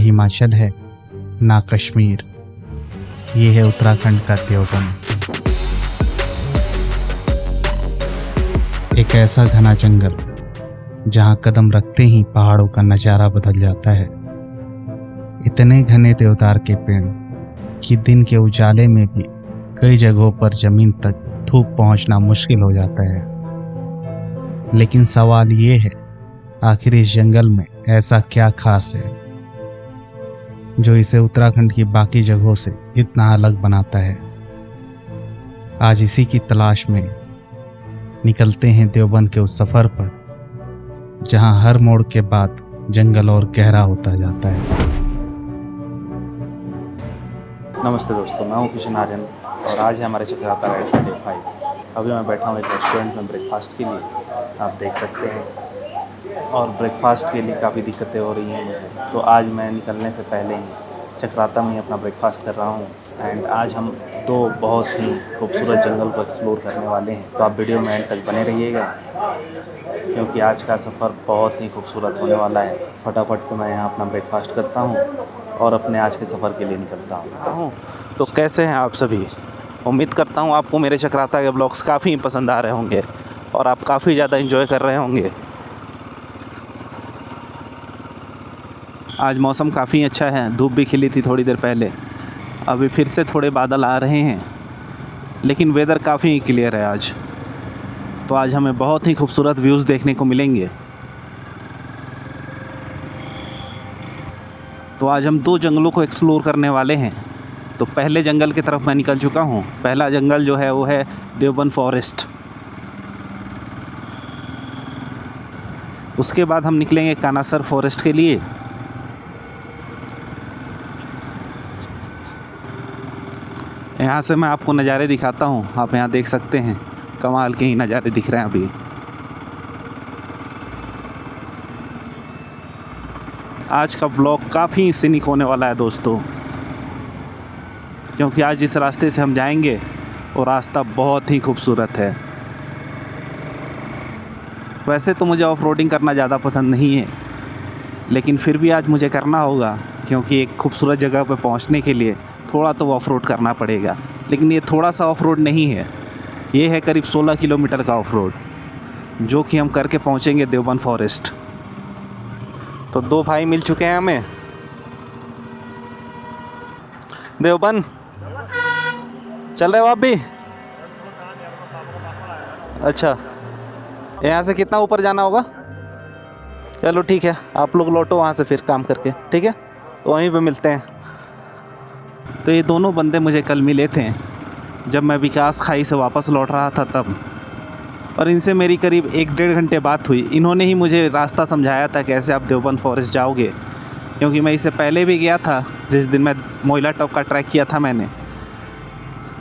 हिमाचल है ना कश्मीर, ये है उत्तराखंड का देवबंद। एक ऐसा घना जंगल जहां कदम रखते ही पहाड़ों का नजारा बदल जाता है। इतने घने देवदार के पेड़ कि दिन के उजाले में भी कई जगहों पर जमीन तक धूप पहुंचना मुश्किल हो जाता है। लेकिन सवाल ये है, आखिर इस जंगल में ऐसा क्या खास है जो इसे उत्तराखंड की बाकी जगहों से इतना अलग बनाता है। आज इसी की तलाश में निकलते हैं देवबंद के उस सफर पर जहां हर मोड़ के बाद जंगल और गहरा होता जाता है। नमस्ते दोस्तों, मैं हूं किशन आर्यन और आज है हमारे चक्राता राइड का डे 5। अभी मैं बैठा हूं एक रेस्टोरेंट में ब्रेकफास्ट के लिए, आप देख सकते हैं। और ब्रेकफास्ट के लिए काफ़ी दिक्कतें हो रही हैं मुझे, तो आज मैं निकलने से पहले ही चक्राता में ही अपना ब्रेकफास्ट कर रहा हूं। एंड आज हम दो बहुत ही खूबसूरत जंगल को एक्सप्लोर करने वाले हैं, तो आप वीडियो में एंड तक बने रहिएगा क्योंकि आज का सफ़र बहुत ही खूबसूरत होने वाला है। फटाफट से मैं यहाँ अपना ब्रेकफास्ट करता हूँ और अपने आज के सफ़र के लिए निकलता हूँ। तो कैसे हैं आप सभी? उम्मीद करता हूँ आपको मेरे चक्राता के ब्लॉग्स काफ़ी पसंद आ रहे होंगे और आप काफ़ी ज़्यादा एंजॉय कर रहे होंगे। आज मौसम काफ़ी अच्छा है, धूप भी खिली थी थोड़ी देर पहले, अभी फिर से थोड़े बादल आ रहे हैं, लेकिन वेदर काफ़ी क्लियर है आज। तो आज हमें बहुत ही खूबसूरत व्यूज़ देखने को मिलेंगे। तो आज हम दो जंगलों को एक्सप्लोर करने वाले हैं। तो पहले जंगल की तरफ मैं निकल चुका हूँ। पहला जंगल जो है वो है देवबंद फॉरेस्ट। उसके बाद हम निकलेंगे कानासर फॉरेस्ट के लिए। यहाँ से मैं आपको नज़ारे दिखाता हूँ, आप यहाँ देख सकते हैं, कमाल के ही नज़ारे दिख रहे हैं अभी। आज का ब्लॉग काफ़ी सीनिक होने वाला है दोस्तों, क्योंकि आज जिस रास्ते से हम जाएंगे वो रास्ता बहुत ही खूबसूरत है। वैसे तो मुझे ऑफ रोडिंग करना ज़्यादा पसंद नहीं है, लेकिन फिर भी आज मुझे करना होगा क्योंकि एक खूबसूरत जगह पर पहुंचने के लिए थोड़ा तो ऑफ रोड करना पड़ेगा। लेकिन ये थोड़ा सा ऑफ रोड नहीं है, ये है करीब 16 किलोमीटर का ऑफ रोड, जो कि हम करके पहुंचेंगे देवबंद फॉरेस्ट। तो दो भाई मिल चुके हैं हमें। देवबंद चल रहे हो आप भी? अच्छा, यहाँ से कितना ऊपर जाना होगा? चलो ठीक है, आप लोग लौटो वहाँ से फिर काम करके, ठीक है? तो वहीं पे मिलते हैं। तो ये दोनों बंदे मुझे कल मिले थे जब मैं विकास खाई से वापस लौट रहा था तब, और इनसे मेरी करीब 1-1.5 घंटे बात हुई। इन्होंने ही मुझे रास्ता समझाया था कैसे आप देवबंद फॉरेस्ट जाओगे, क्योंकि मैं इससे पहले भी गया था जिस दिन मैं मोइला टॉप का ट्रैक किया था मैंने,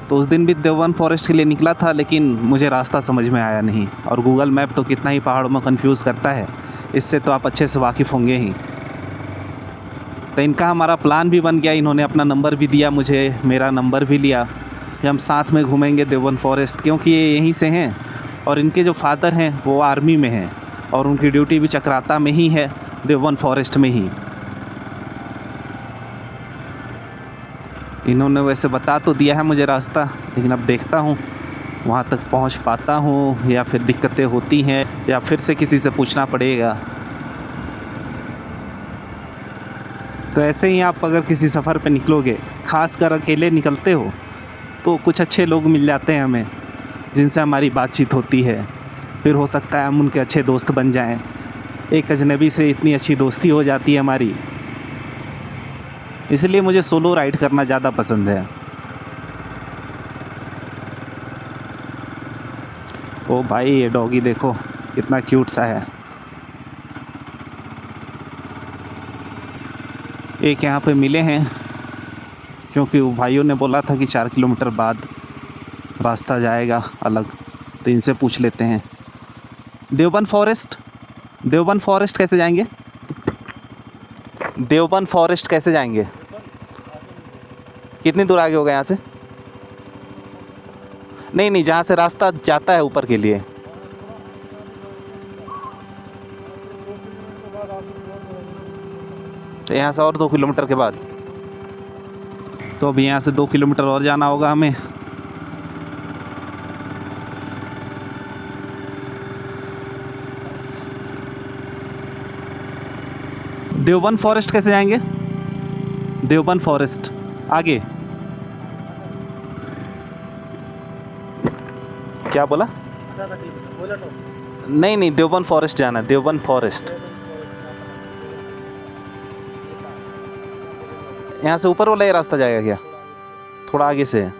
तो उस दिन भी देवबंद फॉरेस्ट के लिए निकला था, लेकिन मुझे रास्ता समझ में आया नहीं। और गूगल मैप तो कितना ही पहाड़ों में कंफ्यूज करता है, इससे तो आप अच्छे से वाकिफ़ होंगे ही। तो इनका हमारा प्लान भी बन गया, इन्होंने अपना नंबर भी दिया मुझे, मेरा नंबर भी लिया कि हम साथ में घूमेंगे देवबंद फॉरेस्ट, क्योंकि ये यहीं से हैं और इनके जो फादर हैं वो आर्मी में हैं और उनकी ड्यूटी भी चक्राता में ही है, देवबंद फॉरेस्ट में ही। इन्होंने वैसे बता तो दिया है मुझे रास्ता, लेकिन अब देखता हूँ वहाँ तक पहुँच पाता हूँ या फिर दिक्कतें होती हैं या फिर से किसी से पूछना पड़ेगा। तो ऐसे ही आप अगर किसी सफ़र पे निकलोगे, ख़ासकर अकेले निकलते हो, तो कुछ अच्छे लोग मिल जाते हैं हमें जिनसे हमारी बातचीत होती है, फिर हो सकता है हम उनके अच्छे दोस्त बन जाएं। एक अजनबी से इतनी अच्छी दोस्ती हो जाती है हमारी, इसलिए मुझे सोलो राइड करना ज़्यादा पसंद है। ओ भाई, ये डॉगी देखो कितना क्यूट सा है। एक यहाँ पे मिले हैं क्योंकि वो भाइयों ने बोला था कि 4 किलोमीटर बाद रास्ता जाएगा अलग, तो इनसे पूछ लेते हैं। देवबंद फॉरेस्ट कैसे जाएंगे? देवबंद फॉरेस्ट कैसे जाएंगे? कितनी दूर आगे होगा यहाँ से? नहीं, जहाँ से रास्ता जाता है ऊपर के लिए। तो यहाँ से और 2 किलोमीटर के बाद, तो अभी यहाँ से 2 किलोमीटर और जाना होगा हमें। देवबंद फॉरेस्ट कैसे जाएंगे? देवबंद फॉरेस्ट आगे क्या बोला? नहीं नहीं, देवबंद फॉरेस्ट जाना है, देवबंद फॉरेस्ट। यहाँ से ऊपर वाला ये रास्ता जाएगा क्या? थोड़ा आगे से है।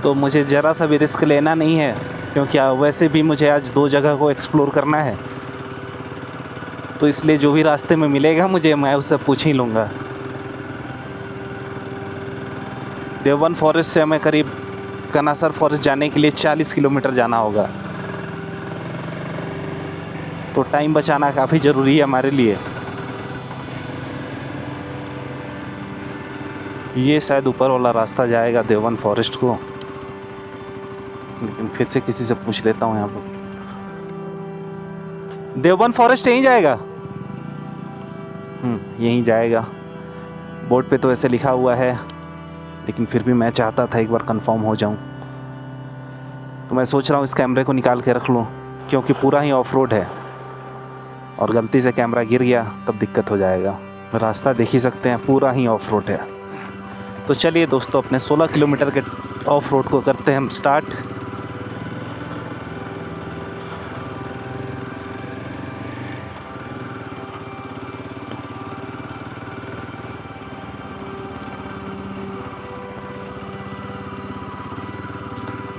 तो मुझे ज़रा सा भी रिस्क लेना नहीं है, क्योंकि वैसे भी मुझे आज 2 जगह को एक्सप्लोर करना है। तो इसलिए जो भी रास्ते में मिलेगा मुझे, मैं उससे पूछ ही लूँगा। देवबंद फॉरेस्ट से हमें करीब कनासर फॉरेस्ट जाने के लिए 40 किलोमीटर जाना होगा। तो टाइम बचाना काफ़ी ज़रूरी है हमारे लिए। ये शायद ऊपर वाला रास्ता जाएगा देवबंद फॉरेस्ट को, लेकिन फिर से किसी से पूछ लेता हूँ यहाँ पर। देवबंद फॉरेस्ट यहीं जाएगा? यहीं जाएगा। बोर्ड पे तो ऐसे लिखा हुआ है, लेकिन फिर भी मैं चाहता था एक बार कंफर्म हो जाऊं। तो मैं सोच रहा हूँ इस कैमरे को निकाल के रख लूँ, क्योंकि पूरा ही ऑफ रोड है और गलती से कैमरा गिर गया तब दिक्कत हो जाएगा। रास्ता देख ही सकते हैं, पूरा ही ऑफ रोड है। तो चलिए दोस्तों, अपने 16 किलोमीटर के ऑफ रोड को करते हैं हम स्टार्ट।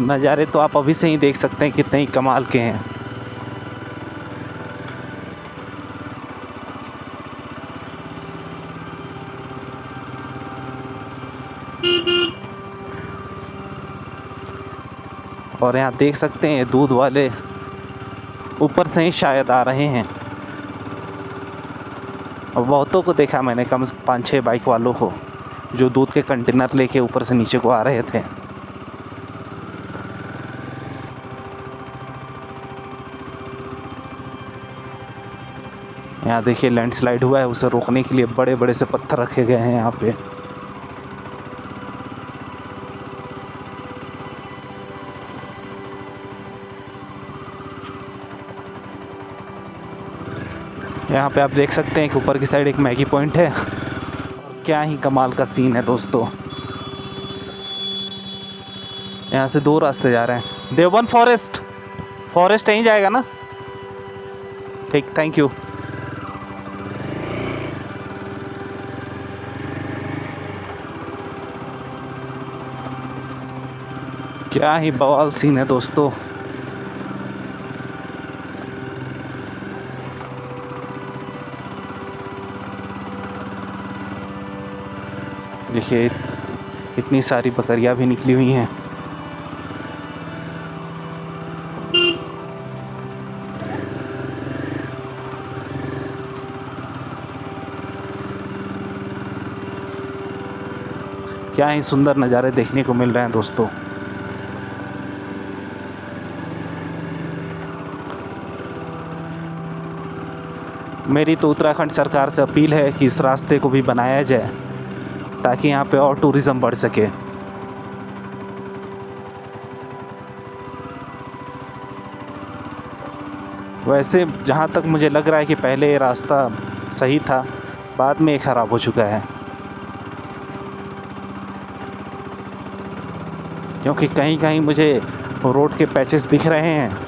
नज़ारे तो आप अभी से ही देख सकते हैं कितने ही कमाल के हैं। और यहाँ देख सकते हैं दूध वाले ऊपर से ही शायद आ रहे हैं। और बहुतों को देखा मैंने, कम से 5-6 बाइक वालों को, जो दूध के कंटेनर लेके ऊपर से नीचे को आ रहे थे। यहाँ देखिए लैंडस्लाइड हुआ है, उसे रोकने के लिए बड़े बड़े से पत्थर रखे गए हैं यहाँ पे। यहाँ पे आप देख सकते हैं कि ऊपर की साइड एक मैगी पॉइंट है। क्या ही कमाल का सीन है दोस्तों। यहाँ से 2 रास्ते जा रहे हैं। देवबंद फॉरेस्ट यहीं जाएगा ना? ठीक, थैंक यू। क्या ही बवाल सीन है दोस्तों। देखिए इतनी सारी बकरियां भी निकली हुई हैं। क्या ही सुंदर नज़ारे देखने को मिल रहे हैं दोस्तों। मेरी तो उत्तराखंड सरकार से अपील है कि इस रास्ते को भी बनाया जाए, ताकि यहाँ पे और टूरिज़्म बढ़ सके। वैसे जहाँ तक मुझे लग रहा है कि पहले ये रास्ता सही था, बाद में ये ख़राब हो चुका है, क्योंकि कहीं कहीं मुझे रोड के पैचेस दिख रहे हैं।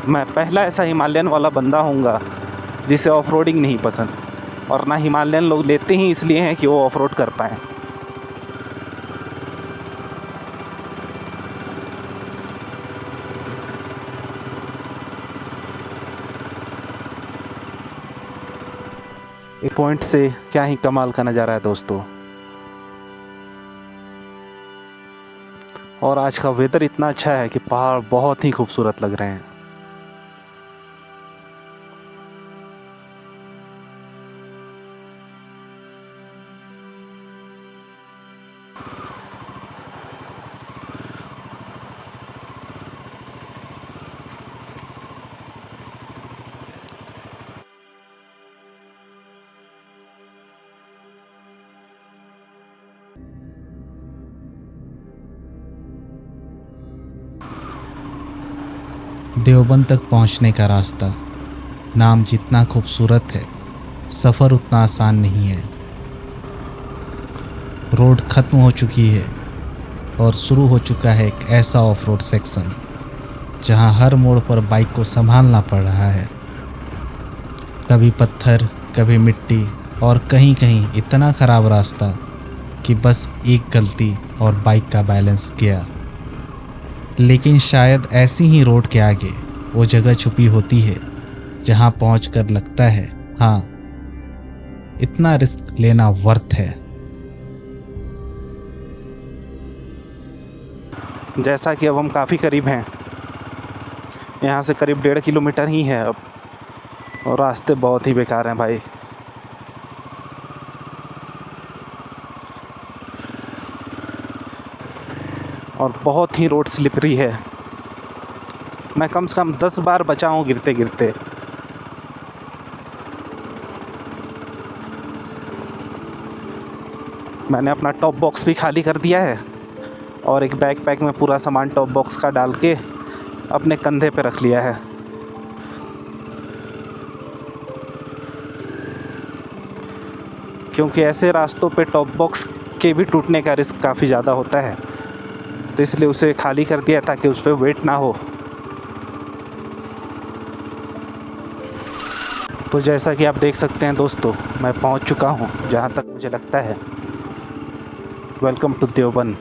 मैं पहला ऐसा हिमालयन वाला बंदा हूँगा जिसे ऑफ रोडिंग नहीं पसंद, और ना हिमालयन लोग लेते ही इसलिए हैं कि वो ऑफ रोड कर पाएँ। एक पॉइंट से क्या ही कमाल का नज़ारा है दोस्तों। और आज का वेदर इतना अच्छा है कि पहाड़ बहुत ही खूबसूरत लग रहे हैं। देवबंद तक पहुंचने का रास्ता, नाम जितना खूबसूरत है, सफ़र उतना आसान नहीं है। रोड खत्म हो चुकी है और शुरू हो चुका है एक ऐसा ऑफ रोड सेक्शन जहां हर मोड़ पर बाइक को संभालना पड़ रहा है। कभी पत्थर, कभी मिट्टी और कहीं कहीं इतना खराब रास्ता कि बस एक गलती और बाइक का बैलेंस गया। लेकिन शायद ऐसी ही रोड के आगे वो जगह छुपी होती है जहां पहुंचकर लगता है, हाँ, इतना रिस्क लेना वर्थ है। जैसा कि अब हम काफ़ी करीब हैं, यहाँ से करीब 1.5 किलोमीटर ही है अब, और रास्ते बहुत ही बेकार हैं भाई। और बहुत ही रोड स्लिपरी है। मैं कम से कम 10 बार बचा हूँ गिरते गिरते। मैंने अपना टॉप बॉक्स भी खाली कर दिया है और एक बैकपैक में पूरा सामान टॉप बॉक्स का डाल के अपने कंधे पे रख लिया है। क्योंकि ऐसे रास्तों पे टॉप बॉक्स के भी टूटने का रिस्क काफ़ी ज़्यादा होता है, तो इसलिए उसे खाली कर दिया ताकि उस पर वेट ना हो। तो जैसा कि आप देख सकते हैं दोस्तों, मैं पहुंच चुका हूं जहां तक मुझे लगता है। Welcome to Deoband.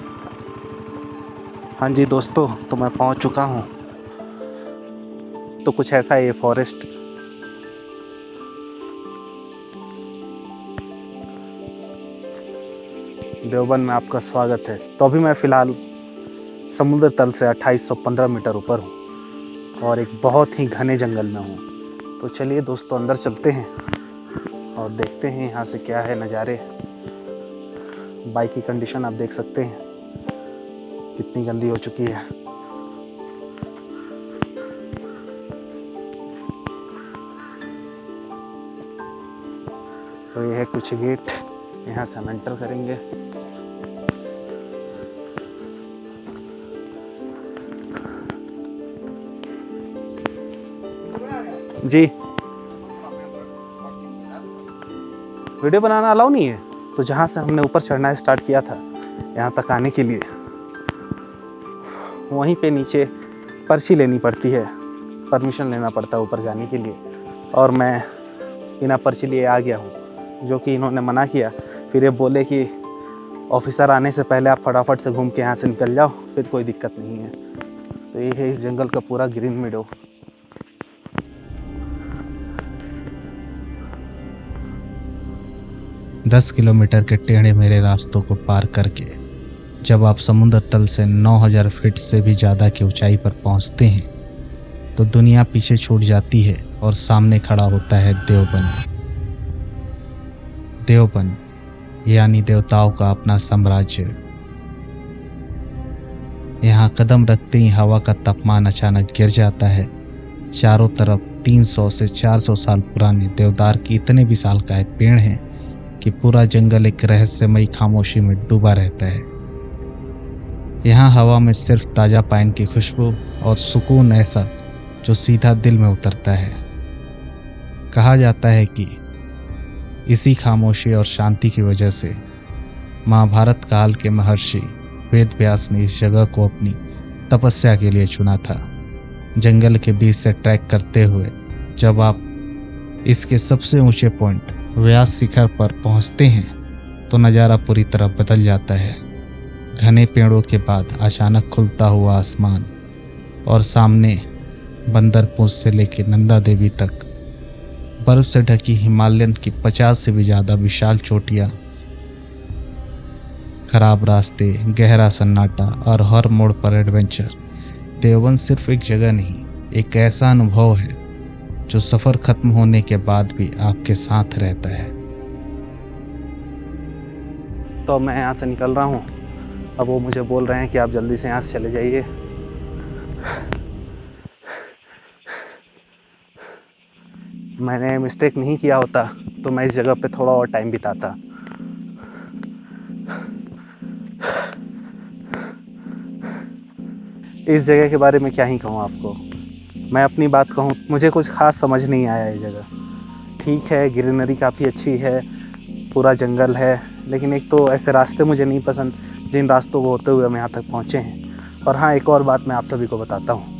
हाँ जी दोस्तों, तो मैं पहुंच चुका हूं। तो कुछ ऐसा है ये फॉरेस्ट। देवबंद में आपका स्वागत है। तो अभी मैं फ़िलहाल समुद्र तल से 2815 मीटर ऊपर हूँ और एक बहुत ही घने जंगल में हूँ। तो चलिए दोस्तों, अंदर चलते हैं और देखते हैं यहाँ से क्या है नज़ारे। बाइक की कंडीशन आप देख सकते हैं कितनी गंदी हो चुकी है। तो ये है कुछ गेट, यहाँ से हम एंटर करेंगे। जी, वीडियो बनाना अलाउ नहीं है। तो जहाँ से हमने ऊपर चढ़ना स्टार्ट किया था यहाँ तक आने के लिए, वहीं पे नीचे पर्ची लेनी पड़ती है, परमिशन लेना पड़ता है ऊपर जाने के लिए। और मैं बिना पर्ची लिए आ गया हूँ, जो कि इन्होंने मना किया। फिर ये बोले कि ऑफिसर आने से पहले आप फटाफट से घूम के यहाँ से निकल जाओ, फिर कोई दिक्कत नहीं है। तो ये है इस जंगल का पूरा ग्रीन मीडो। दस किलोमीटर के टेढ़े मेढ़े रास्तों को पार करके जब आप समुद्र तल से 9000 फीट से भी ज़्यादा की ऊंचाई पर पहुंचते हैं तो दुनिया पीछे छूट जाती है और सामने खड़ा होता है देवबंद। देवबंद यानी देवताओं का अपना साम्राज्य। यहाँ कदम रखते ही हवा का तापमान अचानक गिर जाता है। चारों तरफ 300 से 400 साल पुराने देवदार के इतने विशालकाय पेड़ हैं कि पूरा जंगल एक रहस्यमयी खामोशी में डूबा रहता है। यहाँ हवा में सिर्फ ताज़ा पाइन की खुशबू और सुकून ऐसा जो सीधा दिल में उतरता है। कहा जाता है कि इसी खामोशी और शांति की वजह से महाभारत काल के महर्षि वेद व्यास ने इस जगह को अपनी तपस्या के लिए चुना था। जंगल के बीच से ट्रैक करते हुए जब आप इसके सबसे ऊंचे पॉइंट व्यास शिखर पर पहुंचते हैं तो नज़ारा पूरी तरह बदल जाता है। घने पेड़ों के बाद अचानक खुलता हुआ आसमान और सामने बंदरपुर से लेकर नंदा देवी तक बर्फ से ढकी हिमालयन की 50 से भी ज़्यादा विशाल चोटियाँ, खराब रास्ते, गहरा सन्नाटा और हर मोड़ पर एडवेंचर। देवबंद सिर्फ एक जगह नहीं, एक ऐसा अनुभव है जो सफ़र खत्म होने के बाद भी आपके साथ रहता है। तो मैं यहाँ से निकल रहा हूँ। अब वो मुझे बोल रहे हैं कि आप जल्दी से यहाँ से चले जाइए। मैंने मिस्टेक नहीं किया होता तो मैं इस जगह पे थोड़ा और टाइम बिताता। इस जगह के बारे में क्या ही कहूँ आपको। मैं अपनी बात कहूँ, मुझे कुछ खास समझ नहीं आया ये जगह। ठीक है, ग्रीनरी काफ़ी अच्छी है, पूरा जंगल है, लेकिन एक तो ऐसे रास्ते मुझे नहीं पसंद जिन रास्तों को होते हुए हम यहाँ तक पहुँचे हैं। और हाँ, एक और बात मैं आप सभी को बताता हूँ,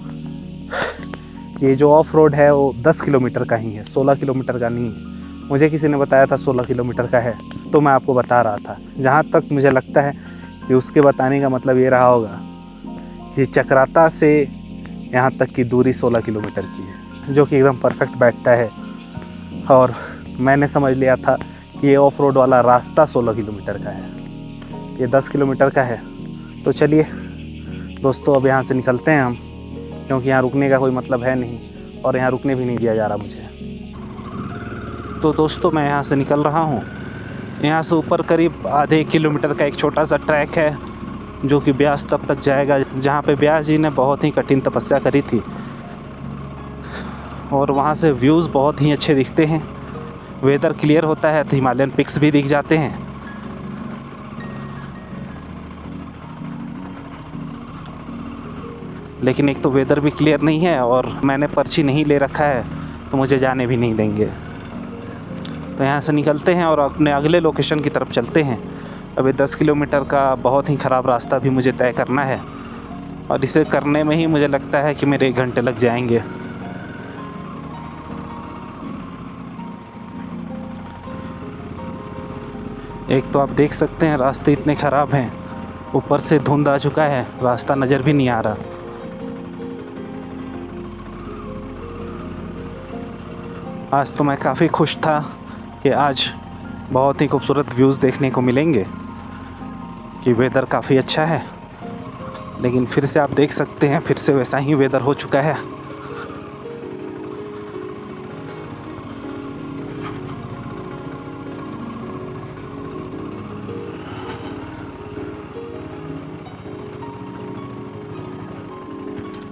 ये जो ऑफ रोड है वो 10 किलोमीटर का ही है, 16 किलोमीटर का नहीं है। मुझे किसी ने बताया था 16 किलोमीटर का है, तो मैं आपको बता रहा था। जहाँ तक मुझे लगता है कि उसके बताने का मतलब ये रहा होगा कि चक्राता से यहाँ तक की दूरी 16 किलोमीटर की है, जो कि एकदम परफेक्ट बैठता है। और मैंने समझ लिया था कि ये ऑफ रोड वाला रास्ता 16 किलोमीटर का है, ये 10 किलोमीटर का है। तो चलिए दोस्तों, अब यहाँ से निकलते हैं हम, क्योंकि यहाँ रुकने का कोई मतलब है नहीं और यहाँ रुकने भी नहीं दिया जा रहा मुझे। तो दोस्तों, मैं यहाँ से निकल रहा हूँ। यहाँ से ऊपर करीब आधे किलोमीटर का एक छोटा सा ट्रैक है, जो कि ब्यास तब तक जाएगा जहाँ पे व्यास जी ने बहुत ही कठिन तपस्या करी थी। और वहाँ से व्यूज़ बहुत ही अच्छे दिखते हैं, वेदर क्लियर होता है तो हिमालयन पिक्स भी दिख जाते हैं। लेकिन एक तो वेदर भी क्लियर नहीं है और मैंने पर्ची नहीं ले रखा है, तो मुझे जाने भी नहीं देंगे। तो यहाँ से निकलते हैं और अपने अगले लोकेशन की तरफ चलते हैं। अभी 10 किलोमीटर का बहुत ही ख़राब रास्ता भी मुझे तय करना है, और इसे करने में ही मुझे लगता है कि मेरे 1 घंटे लग जाएंगे। एक तो आप देख सकते हैं रास्ते इतने ख़राब हैं, ऊपर से धुंध आ चुका है, रास्ता नज़र भी नहीं आ रहा। आज तो मैं काफ़ी खुश था कि आज बहुत ही खूबसूरत व्यूज़ देखने को मिलेंगे, कि वेदर काफ़ी अच्छा है। लेकिन फिर से आप देख सकते हैं, फिर से वैसा ही वेदर हो चुका है।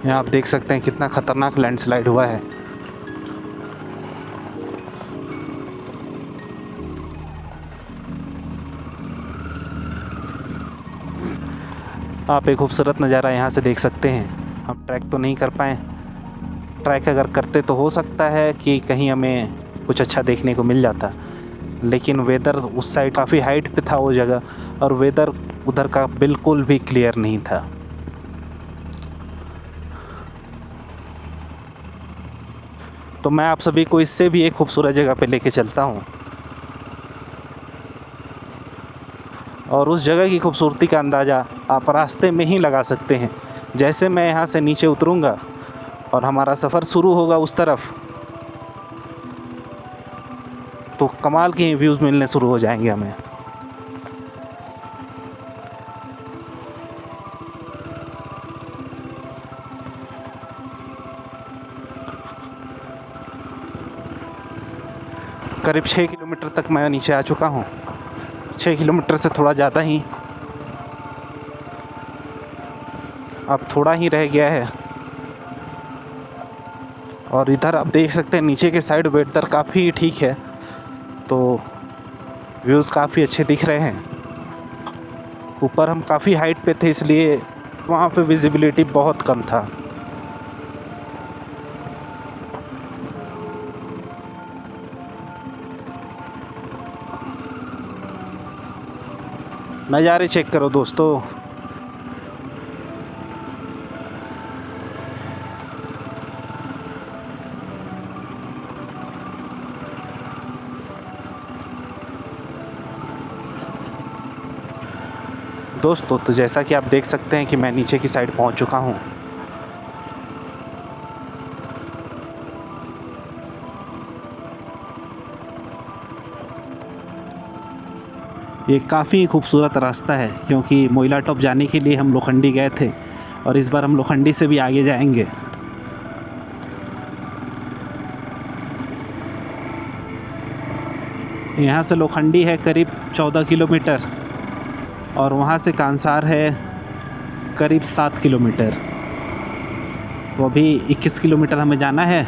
यहाँ आप देख सकते हैं कितना ख़तरनाक लैंडस्लाइड हुआ है। आप एक खूबसूरत नज़ारा यहाँ से देख सकते हैं। हम ट्रैक तो नहीं कर पाए, ट्रैक अगर करते तो हो सकता है कि कहीं हमें कुछ अच्छा देखने को मिल जाता, लेकिन वेदर उस साइड काफ़ी हाइट पे था वो जगह, और वेदर उधर का बिल्कुल भी क्लियर नहीं था। तो मैं आप सभी को इससे भी एक खूबसूरत जगह पे लेके चलता हूँ, और उस जगह की खूबसूरती का अंदाज़ा आप रास्ते में ही लगा सकते हैं। जैसे मैं यहाँ से नीचे उतरूँगा और हमारा सफ़र शुरू होगा उस तरफ, तो कमाल के व्यूज़ मिलने शुरू हो जाएंगे हमें। करीब 6 किलोमीटर तक मैं नीचे आ चुका हूँ, 6 किलोमीटर से थोड़ा ज़्यादा ही, अब थोड़ा ही रह गया है। और इधर आप देख सकते हैं नीचे के साइड वेदर काफ़ी ठीक है, तो व्यूज़ काफ़ी अच्छे दिख रहे हैं। ऊपर हम काफ़ी हाइट पे थे, इसलिए वहाँ पे विजिबिलिटी बहुत कम था। नज़ारे चेक करो दोस्तों। दोस्तों, तो जैसा कि आप देख सकते हैं कि मैं नीचे की साइड पहुंच चुका हूं। ये काफ़ी खूबसूरत रास्ता है, क्योंकि मोइला टॉप जाने के लिए हम लोखंडी गए थे, और इस बार हम लोखंडी से भी आगे जाएंगे। यहाँ से लोखंडी है करीब 14 किलोमीटर, और वहाँ से कांसार है करीब 7 किलोमीटर। तो अभी 21 किलोमीटर हमें जाना है।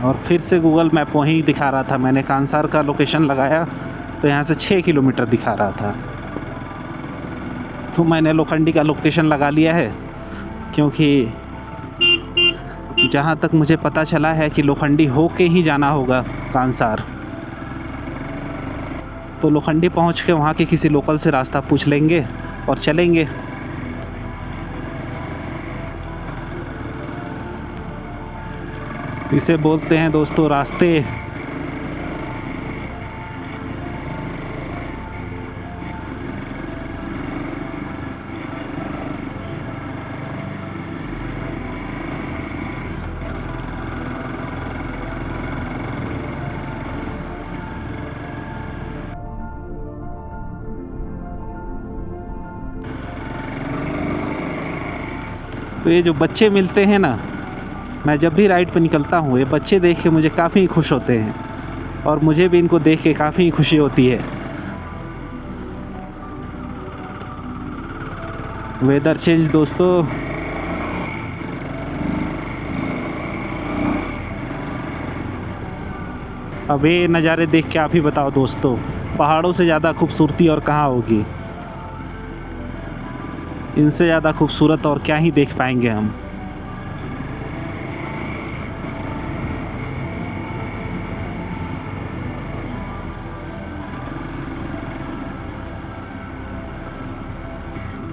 और फिर से गूगल मैप वहीं दिखा रहा था, मैंने कांसार का लोकेशन लगाया तो यहाँ से 6 किलोमीटर दिखा रहा था। तो मैंने लोखंडी का लोकेशन लगा लिया है, क्योंकि जहाँ तक मुझे पता चला है कि लोखंडी होके ही जाना होगा कांसार। तो लोखंडी पहुँच के वहाँ के किसी लोकल से रास्ता पूछ लेंगे और चलेंगे। इसे बोलते हैं दोस्तों रास्ते। तो ये जो बच्चे मिलते हैं ना, मैं जब भी राइड पे निकलता हूँ ये बच्चे देख के मुझे काफ़ी खुश होते हैं और मुझे भी इनको देख के काफ़ी खुशी होती है। वेदर चेंज दोस्तों। अब ये नज़ारे देख के आप ही बताओ दोस्तों, पहाड़ों से ज़्यादा खूबसूरती और कहाँ होगी। इनसे ज़्यादा खूबसूरत और क्या ही देख पाएंगे हम।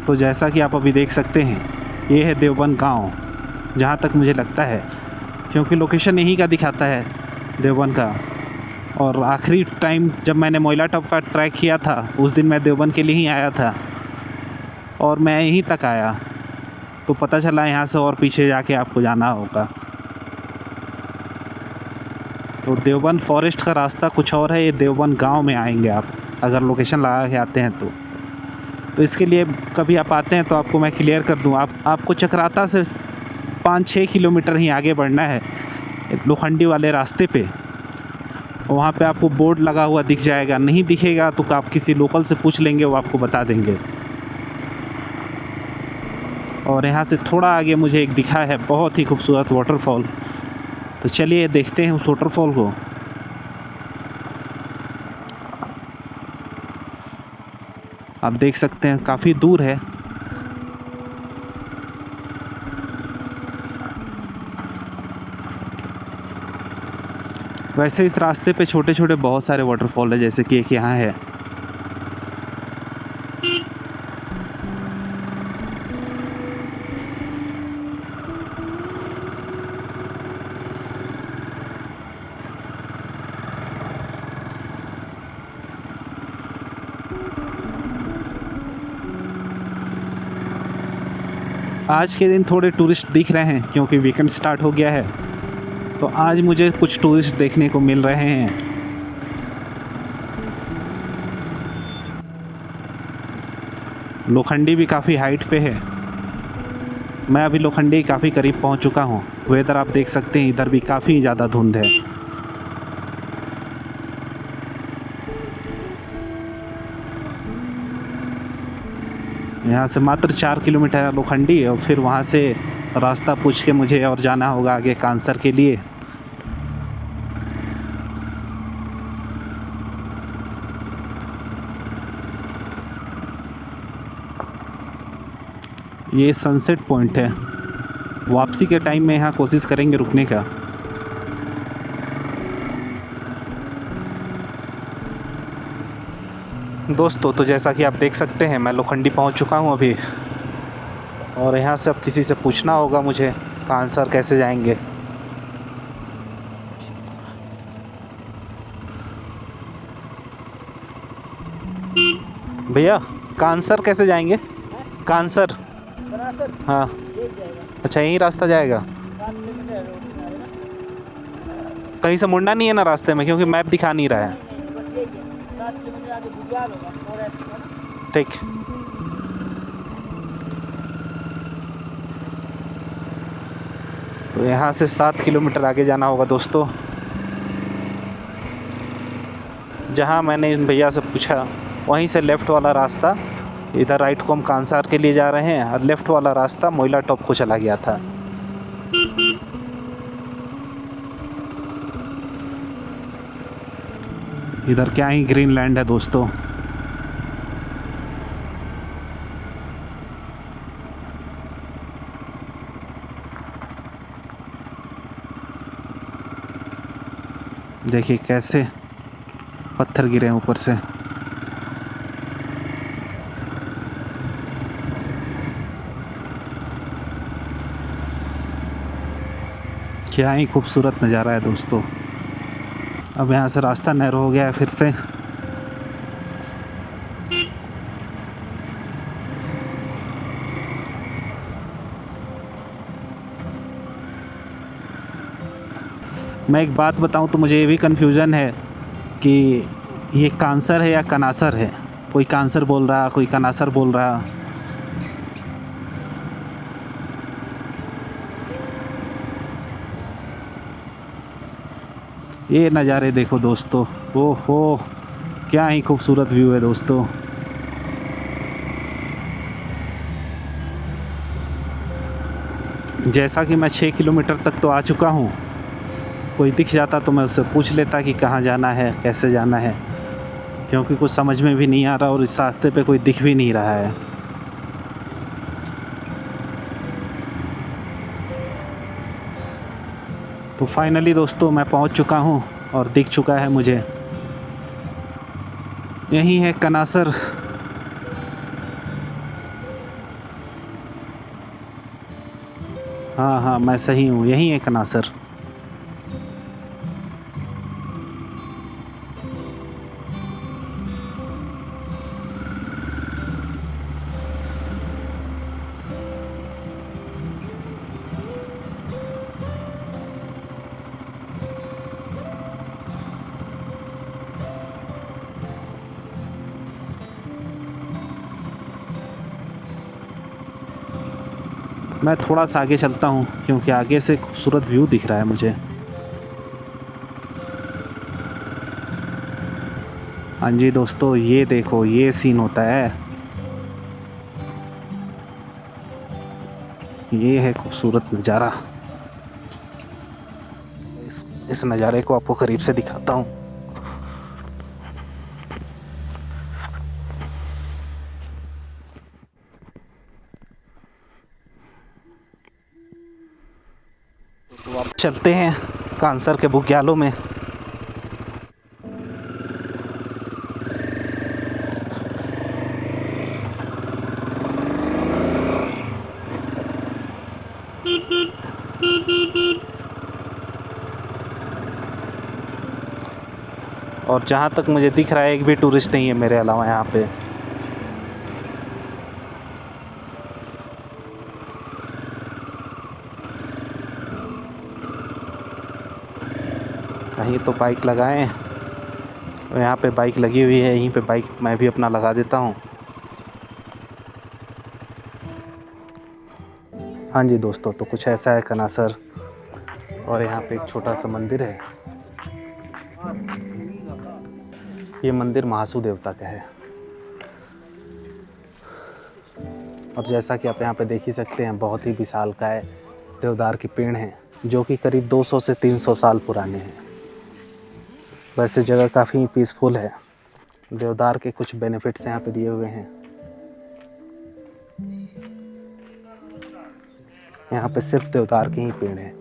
तो जैसा कि आप अभी देख सकते हैं, ये है देवबंद गांव, जहाँ तक मुझे लगता है, क्योंकि लोकेशन यहीं का दिखाता है देवबंद का। और आखिरी टाइम जब मैंने मोइला टॉप का ट्रैक किया था उस दिन मैं देवबंद के लिए ही आया था और मैं यहीं तक आया, तो पता चला यहाँ से और पीछे जाके आपको जाना होगा। तो देवबंद फॉरेस्ट का रास्ता कुछ और है, ये देवबंद गांव में आएंगे आप अगर लोकेशन लगा के आते हैं तो इसके लिए कभी आप आते हैं तो आपको मैं क्लियर कर दूं। आपको चक्राता से 5-6 किलोमीटर ही आगे बढ़ना है लोखंडी वाले रास्ते पे। वहाँ पे आपको बोर्ड लगा हुआ दिख जाएगा, नहीं दिखेगा तो आप किसी लोकल से पूछ लेंगे, वो आपको बता देंगे। और यहाँ से थोड़ा आगे मुझे एक दिखा है बहुत ही खूबसूरत वाटरफॉल, तो चलिए देखते हैं उस वाटरफॉल को। आप देख सकते हैं काफ़ी दूर है। वैसे इस रास्ते पे छोटे छोटे बहुत सारे वाटरफॉल है, जैसे कि एक यहाँ है। आज के दिन थोड़े टूरिस्ट दिख रहे हैं क्योंकि वीकेंड स्टार्ट हो गया है, तो आज मुझे कुछ टूरिस्ट देखने को मिल रहे हैं। लोखंडी भी काफ़ी हाइट पे है। मैं अभी लोखंडी काफ़ी करीब पहुंच चुका हूं। वेदर आप देख सकते हैं, इधर भी काफ़ी ज़्यादा धुंध है। यहाँ से मात्र 4 किलोमीटर है लोखंडी, और फिर वहाँ से रास्ता पूछ के मुझे और जाना होगा आगे कांसर के लिए। ये सनसेट पॉइंट है। वापसी के टाइम में यहाँ कोशिश करेंगे रुकने का। दोस्तों तो जैसा कि आप देख सकते हैं मैं लोखंडी पहुँच चुका हूँ अभी, और यहाँ से अब किसी से पूछना होगा मुझे कांसर कैसे जाएंगे। भैया कांसर कैसे जाएंगे? कांसर? हाँ अच्छा, यही रास्ता जाएगा? कहीं से मुड़ना नहीं है ना रास्ते में, क्योंकि मैप दिखा नहीं रहा है। ठीक। तो यहाँ से 7 किलोमीटर आगे जाना होगा दोस्तों। जहाँ मैंने इन भैया से पूछा वहीं से लेफ़्ट वाला रास्ता, इधर राइट को हम कांसार के लिए जा रहे हैं, और लेफ़्ट वाला रास्ता मोइला टॉप को चला गया था। इधर क्या ही ग्रीन लैंड है दोस्तों। देखिए कैसे पत्थर गिरे हैं ऊपर से। क्या ही खूबसूरत नज़ारा है दोस्तों। अब यहाँ से रास्ता नैरो हो गया है फिर से। मैं एक बात बताऊं तो मुझे ये भी कन्फ्यूज़न है कि ये कांसर है या कनासर है। कोई कांसर बोल रहा, कोई कनासर बोल रहा। ये नज़ारे देखो दोस्तों, ओहो क्या ही खूबसूरत व्यू है दोस्तों। जैसा कि मैं 6 किलोमीटर तक तो आ चुका हूँ। कोई दिख जाता तो मैं उससे पूछ लेता कि कहाँ जाना है, कैसे जाना है, क्योंकि कुछ समझ में भी नहीं आ रहा और इस रास्ते पे कोई दिख भी नहीं रहा है। तो फाइनली दोस्तों मैं पहुंच चुका हूं और दिख चुका है मुझे, यही है कनासर। हाँ हाँ मैं सही हूँ, यही है कनासर। मैं थोड़ा सा आगे चलता हूँ क्योंकि आगे से खूबसूरत व्यू दिख रहा है मुझे। हाँ जी दोस्तों, ये देखो ये सीन होता है, ये है खूबसूरत नज़ारा। इस नज़ारे को आपको करीब से दिखाता हूँ। तो अब चलते हैं कांसर के बुग्यालों में। और जहाँ तक मुझे दिख रहा है एक भी टूरिस्ट नहीं है मेरे अलावा यहाँ पे। कहीं तो बाइक लगाएं, और यहाँ पे बाइक लगी हुई है, यहीं पे बाइक मैं भी अपना लगा देता हूँ। हाँ जी दोस्तों, तो कुछ ऐसा है कनासर, और यहाँ पे एक छोटा सा मंदिर है। ये मंदिर महासू देवता का है। और जैसा कि आप यहाँ पे देख ही सकते हैं, बहुत ही विशालकाय देवदार के पेड़ हैं जो कि करीब 200 से 300 साल पुराने हैं। वैसे जगह काफ़ी पीसफुल है। देवदार के कुछ बेनिफिट्स यहाँ पे दिए हुए हैं। यहाँ पे सिर्फ देवदार के ही पेड़ हैं।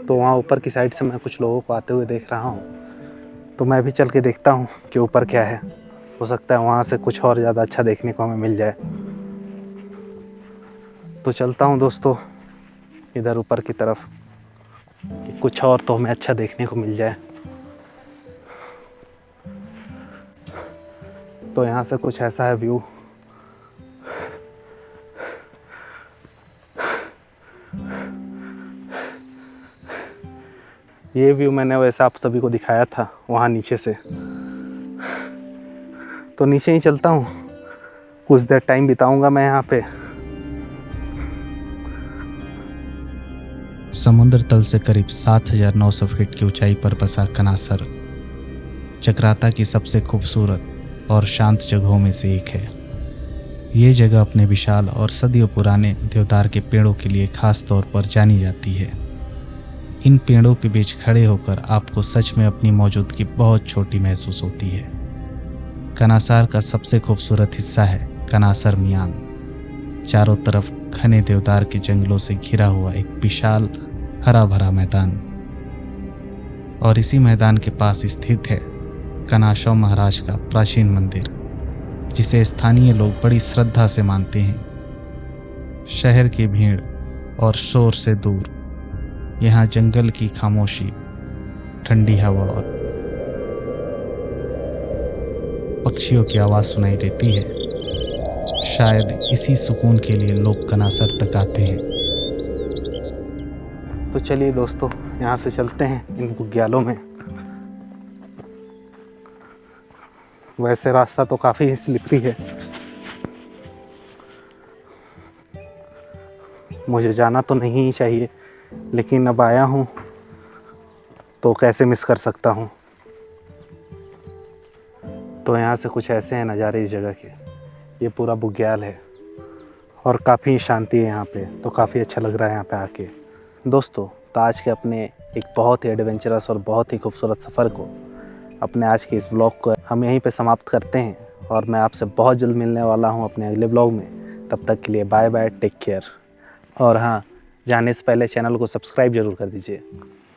तो वहाँ ऊपर की साइड से मैं कुछ लोगों को आते हुए देख रहा हूँ, तो मैं भी चल के देखता हूँ कि ऊपर क्या है। हो सकता है वहाँ से कुछ और ज़्यादा अच्छा देखने को हमें मिल जाए। तो चलता हूँ दोस्तों इधर ऊपर की तरफ, कि कुछ और तो हमें अच्छा देखने को मिल जाए। तो यहाँ से कुछ ऐसा है व्यू। ये व्यू मैंने वैसे आप सभी को दिखाया था वहाँ नीचे से। तो नीचे ही चलता हूँ, कुछ देर टाइम बिताऊंगा मैं यहाँ पे। समुद्र तल से करीब 7,900 फीट की ऊंचाई पर बसा कनासर चक्राता की सबसे खूबसूरत और शांत जगहों में से एक है। ये जगह अपने विशाल और सदियों पुराने देवदार के पेड़ों के लिए खास तौर पर जानी जाती है। इन पेड़ों के बीच खड़े होकर आपको सच में अपनी मौजूदगी बहुत छोटी महसूस होती है। कनासार का सबसे खूबसूरत हिस्सा है कनासर मियान। चारों तरफ घने देवदार के जंगलों से घिरा हुआ एक विशाल हरा भरा मैदान, और इसी मैदान के पास स्थित है कनाशव महाराज का प्राचीन मंदिर, जिसे स्थानीय लोग बड़ी श्रद्धा से मानते हैं। शहर की भीड़ और शोर से दूर यहाँ जंगल की खामोशी, ठंडी हवा और पक्षियों की आवाज़ सुनाई देती है। शायद इसी सुकून के लिए लोग कनासर तक आते हैं। तो चलिए दोस्तों, यहाँ से चलते हैं इन बुग्यालों में। वैसे रास्ता तो काफ़ी स्लिपरी है, मुझे जाना तो नहीं चाहिए, लेकिन अब आया हूँ तो कैसे मिस कर सकता हूँ। तो यहाँ से कुछ ऐसे हैं नज़ारे इस जगह के। ये पूरा बुग्याल है और काफ़ी शांति है यहाँ पे, तो काफ़ी अच्छा लग रहा है यहाँ पे आके। दोस्तों, तो आज के अपने एक बहुत ही एडवेंचरस और बहुत ही खूबसूरत सफ़र को, अपने आज के इस ब्लॉग को हम यहीं पे समाप्त करते हैं और मैं आपसे बहुत जल्द मिलने वाला हूँ अपने अगले ब्लॉग में। तब तक के लिए बाय बाय, टेक केयर। और हाँ, जाने से पहले चैनल को सब्सक्राइब ज़रूर कर दीजिए।